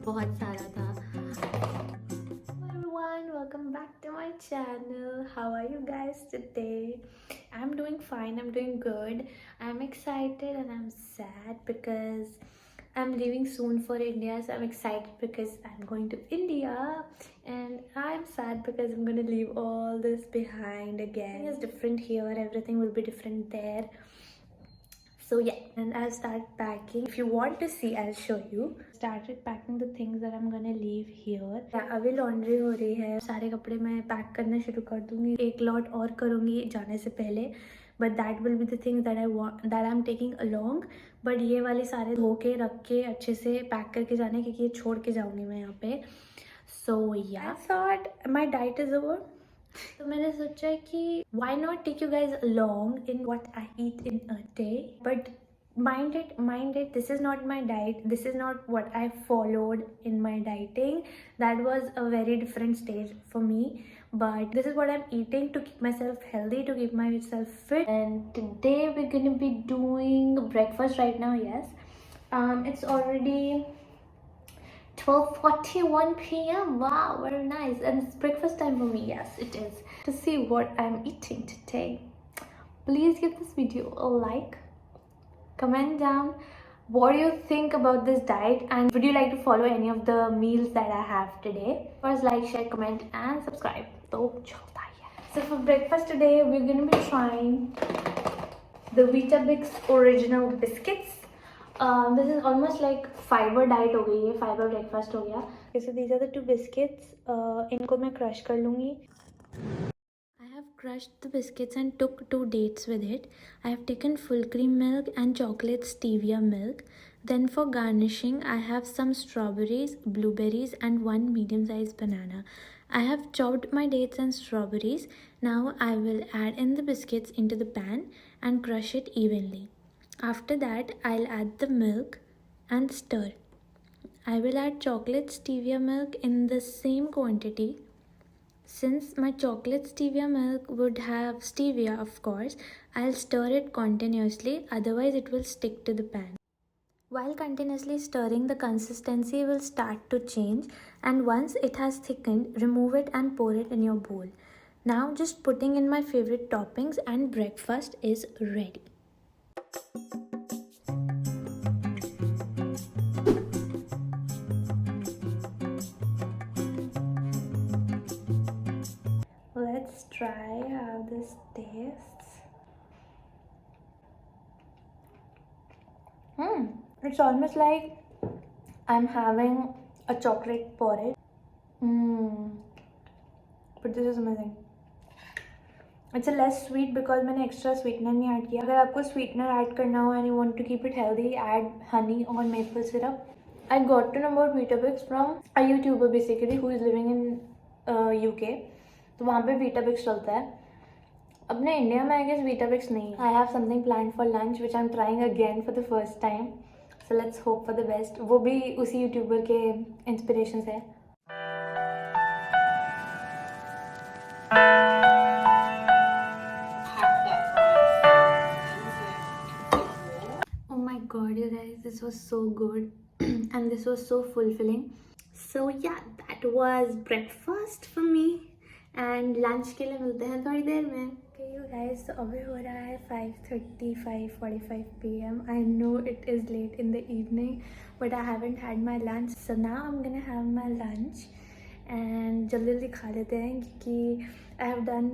बहुत सारा था. Everyone, welcome back to my channel. How are you guys today? I'm doing fine. I'm doing good. I'm excited and I'm sad because I'm leaving soon for India. So I'm excited because I'm going to India, and I'm sad because I'm going to leave all this behind again. It's different here. Everything will be different there. So yeah, and I'll start packing. If you want to see, I'll show you. Started packing the things that I'm gonna leave here. अभी laundry हो रही है, सारे कपड़े मैं pack करना शुरू कर दूंगी. एक लॉट और करूंगी जाने से पहले, but that will be the things that I want, that I'm taking along. But ये वाले सारे धो के रख के अच्छे से पैक करके जाने, क्योंकि ये छोड़ के जाऊंगी मैं यहाँ पे. So yeah, I thought my diet is over. तो मैंने सोचा कि why not take you guys along in what I eat in a day. But mind it, this is not my diet. This is not what I followed in my dieting. That was a very different stage for me. But this is what I'm eating to keep myself healthy, to keep myself fit. And today we're gonna be doing breakfast right now. Yes, it's already 12:41 p.m. Wow, very nice. And it's breakfast time for me. Yes, it is. To see what I'm eating today, please give this video a like, comment down what do you think about this diet, and would you like to follow any of the meals that I have today. First, like, share, comment and subscribe. So for breakfast today we're going to be trying the Weetabix original biscuits. This is almost like fiber diet हो गई है, fiber breakfast हो गया. Okay, so these are the two biscuits. इनको मैं crush कर लूँगी. I have crushed the biscuits and took 2 dates with it. I have taken full cream milk and chocolate stevia milk. Then for garnishing, I have some strawberries, blueberries and 1 medium-sized banana. I have chopped my dates and strawberries. Now I will add in the biscuits into the pan and crush it evenly. After that, I'll add the milk and stir. I will add chocolate stevia milk in the same quantity. Since my chocolate stevia milk would have stevia, of course, I'll stir it continuously, otherwise it will stick to the pan. While continuously stirring, the consistency will start to change, and once it has thickened, remove it and pour it in your bowl. Now just putting in my favorite toppings and breakfast is ready. Let's try how this tastes. It's almost like I'm having a chocolate porridge. But this is amazing. It's a less sweet because मैंने extra sweetener नहीं add किया. अगर आपको sweetener add करना हो and you want to keep it healthy, add honey or maple syrup. I got to know about Weetabix from a YouTuber basically who is living in UK. तो वहाँ पे Weetabix चलता है. अपने इंडिया में I guess Weetabix नहीं है. I have something planned for lunch which I'm trying again for the first time. So let's hope for the best. वो भी उसी यूट्यूबर के इंस्पिरेशन से है. Oh my god, you guys, this was so good and this was so fulfilling. So yeah, that was breakfast for me and lunch के लिए मिलते हैं थोड़ी देर में. Okay, you guys, so अभी हो रहा है 5:30, 5:45 p.m. I know it is late in the evening, but I haven't had my lunch. So now I'm gonna have my lunch and जल्दी जल्दी खा लेते हैं क्योंकि I have done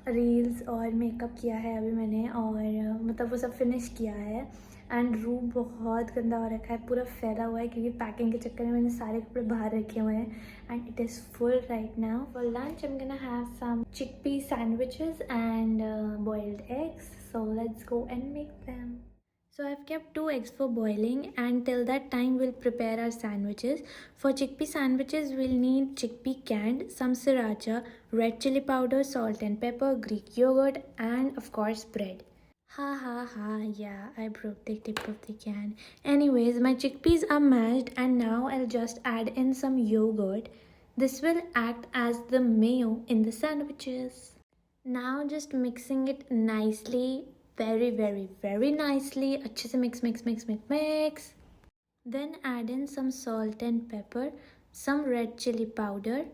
रील्स और मेकअप किया है अभी मैंने, और मतलब वो सब फिनिश किया है. एंड रूम बहुत गंदा हो रखा है, पूरा फैला हुआ है क्योंकि पैकिंग के चक्कर में मैंने सारे कपड़े बाहर रखे हुए हैं. And it is full right now. For lunch I am gonna have some chickpea sandwiches and boiled eggs. So let's go and make them. So I've kept 2 eggs for boiling, and till that time we'll prepare our sandwiches. For chickpea sandwiches we'll need chickpea canned, some sriracha, red chili powder, salt and pepper, Greek yogurt and of course bread. Yeah, I broke the tip of the can. Anyways, my chickpeas are mashed and now I'll just add in some yogurt. This will act as the mayo in the sandwiches. Now just mixing it nicely, very nicely. अच्छे से mix. Then add in some salt and pepper, some red chili powder,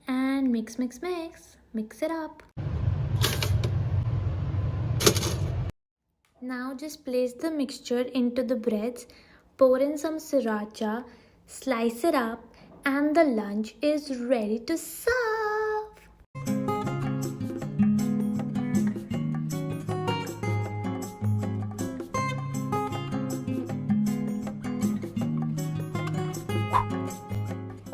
and mix it up. Now just place the mixture into the breads, pour in some sriracha, slice it up, and the lunch is ready to serve.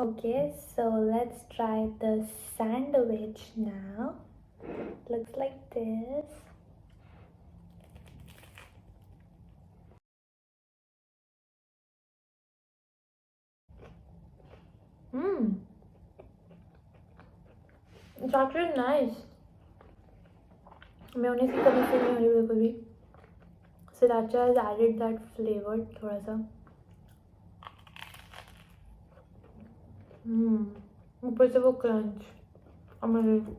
Okay, so let's try the sandwich now. Looks like this. It's actually nice. Mayonnaise की कमी feel नहीं हो रही बिल्कुल भी. Sriracha has added that flavor थोड़ा सा. ऊपर से वो crunch. Amazing.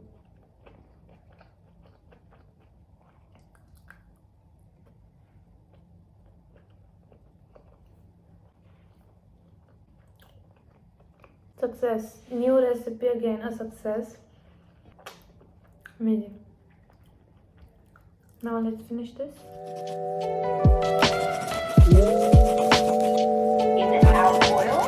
Success. New recipe again, a success. Amazing. Now let's finish this. In the olive oil.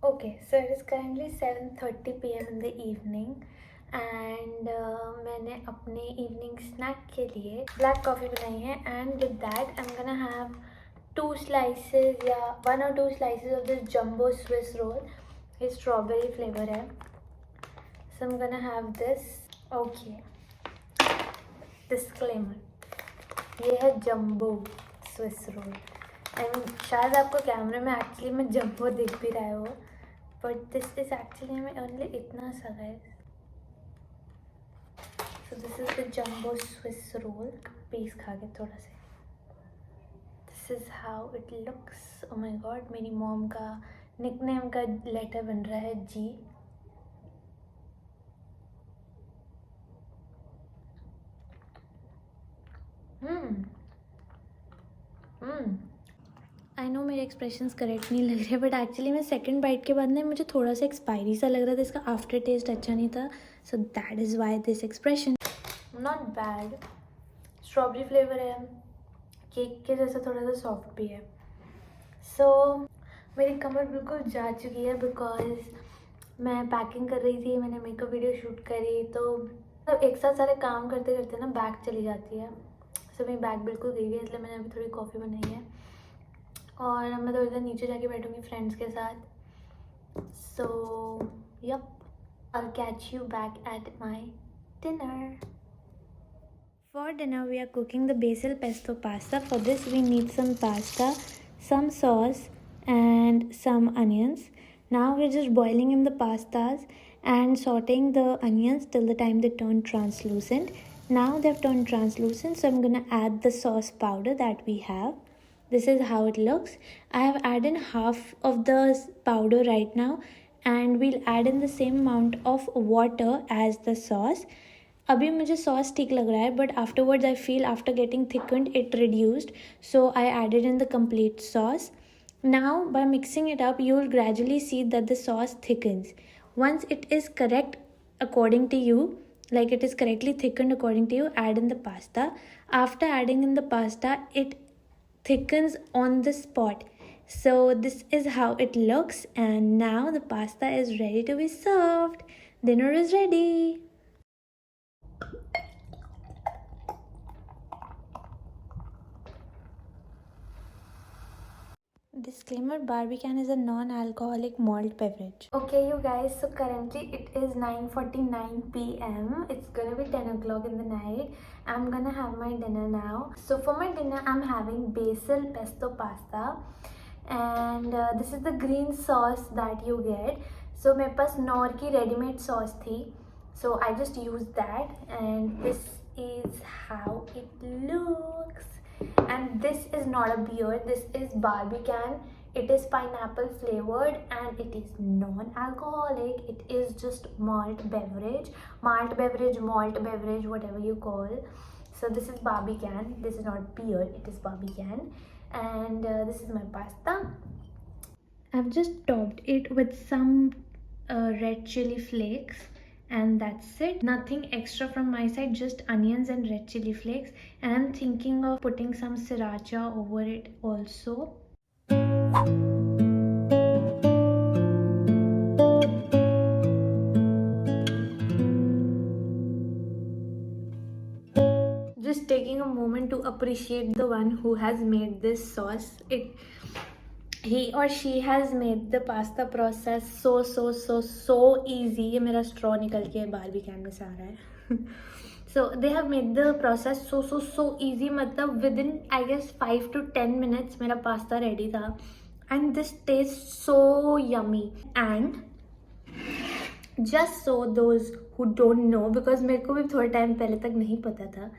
Okay, so it is currently 7:30 p.m. in the evening and मैंने अपने evening snack के लिए black coffee बनाई है and with that I'm gonna have 2 slices या 1 or 2 slices of this jumbo Swiss roll. ये strawberry flavor है. So I'm gonna have this. Okay. Disclaimer. ये है jumbo Swiss roll. I mean, शायद आपको कैमरे में एक्चुअली में जम्बो दिख भी रहा हो, but this is actually में only इतना सा guys. So this is the jumbo Swiss roll. Piece खा के थोड़ा से. This is how it looks. Oh my god, मेरी मॉम का nickname का लेटर बन रहा है जी. आई नो मेरे एक्सप्रेशंस करेक्ट नहीं लग रहे बट एक्चुअली मैं सेकंड बाइट के बाद ना मुझे थोड़ा सा एक्सपायरी सा लग रहा था. इसका आफ्टर टेस्ट अच्छा नहीं था. So that is why this expression. Not bad. Strawberry flavour है. केक के जैसा थोड़ा सा सॉफ्ट भी है. सो मेरी कमर बिल्कुल जा चुकी है बिकॉज मैं पैकिंग कर रही थी. मैंने मेकअप वीडियो शूट करी तो एक साथ सारे काम करते करते ना बैग चली जाती है. सो मेरी बैग बिल्कुल गई हुई है इसलिए मैंने अभी थोड़ी कॉफ़ी बनाई है और मैं थोड़ी देर नीचे जाके बैठूंगी फ्रेंड्स के साथ. So yup, I will catch you back at my dinner. For dinner we are cooking the basil pesto pasta. For this we need some pasta, some sauce and some onions. Now we're just boiling in the pastas and sauteing the onions till the time they turn translucent. Now they've turned translucent, so I'm gonna add the sauce powder that we have. This is how it looks. I have added half of the powder right now and we'll add in the same amount of water as the sauce. अभी मुझे sauce ठीक लग रहा है but afterwards I feel after getting thickened it reduced, so I added in the complete sauce. Now by mixing it up you will gradually see that the sauce thickens. Once it is correct according to you, like it is correctly thickened according to you, add in the pasta. After adding in the pasta it thickens on the spot. So this is how it looks and now the pasta is ready to be served. Dinner is ready. Disclaimer, Barbican is a non-alcoholic malt beverage. Okay you guys, so currently it is 9:49 p.m. It's gonna be 10 o'clock in the night. I'm gonna have my dinner now. So for my dinner I'm having basil pesto pasta and this is the green sauce that you get. So मेरे पास nor की readymade sauce थी, so I just used that and this is how it looks. And this is not a beer, this is Barbican. It is pineapple flavored and it is non-alcoholic. It is just malt beverage, malt beverage, whatever you call. So this is Barbican. This is not beer, it is Barbican. And this is my pasta. I've just topped it with some red chili flakes, and that's it. Nothing extra from my side, just onions and red chili flakes. And I'm thinking of putting some sriracha over it also. Just taking a moment to appreciate the one who has made this sauce. He or she has made the pasta process so easy. ये मेरा straw निकल के Barbican में से आ रहा है. So they have made the process so easy. मतलब within I guess 5 to 10 minutes मेरा pasta ready था. And this tastes so yummy. And just so those who don't know, because मेरे को भी थोड़ा टाइम पहले तक नहीं पता था,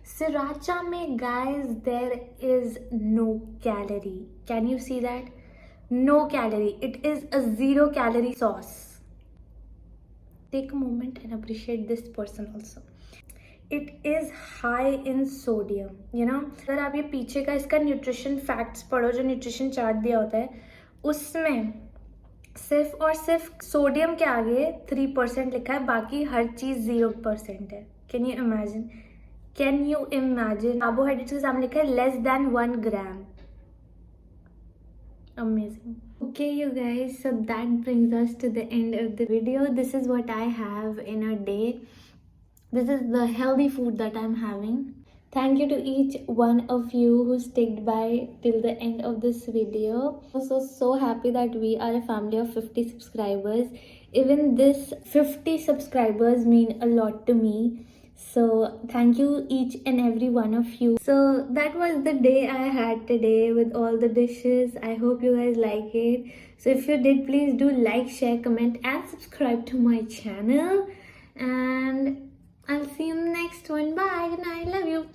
sriracha में guys there is no calorie. Can you see that? No calorie. It is a 0 calorie sauce. Take a moment and appreciate this person also. It is high in sodium, you know. अगर आप ये पीछे का इसका nutrition facts पढ़ो, जो nutrition chart दिया होता है, उसमें सिर्फ और सिर्फ सोडियम के आगे 3% लिखा है, बाकी हर चीज़ 0% है. Can you imagine? Can you imagine? Carbohydrates के सामने लिखा है less than 1 gram. Amazing. Okay, you guys, so that brings us to the end of the video. This is what I have in a day. This is the healthy food that I'm having. Thank you to each one of you who stuck by till the end of this video. Also so happy that we are a family of 50 subscribers. Even this 50 subscribers mean a lot to me. So thank you each and every one of you. So that was the day I had today with all the dishes. I hope you guys like it. So if you did, please do like, share, comment and subscribe to my channel. And I'll see you in the next one. Bye. Good night. Love you.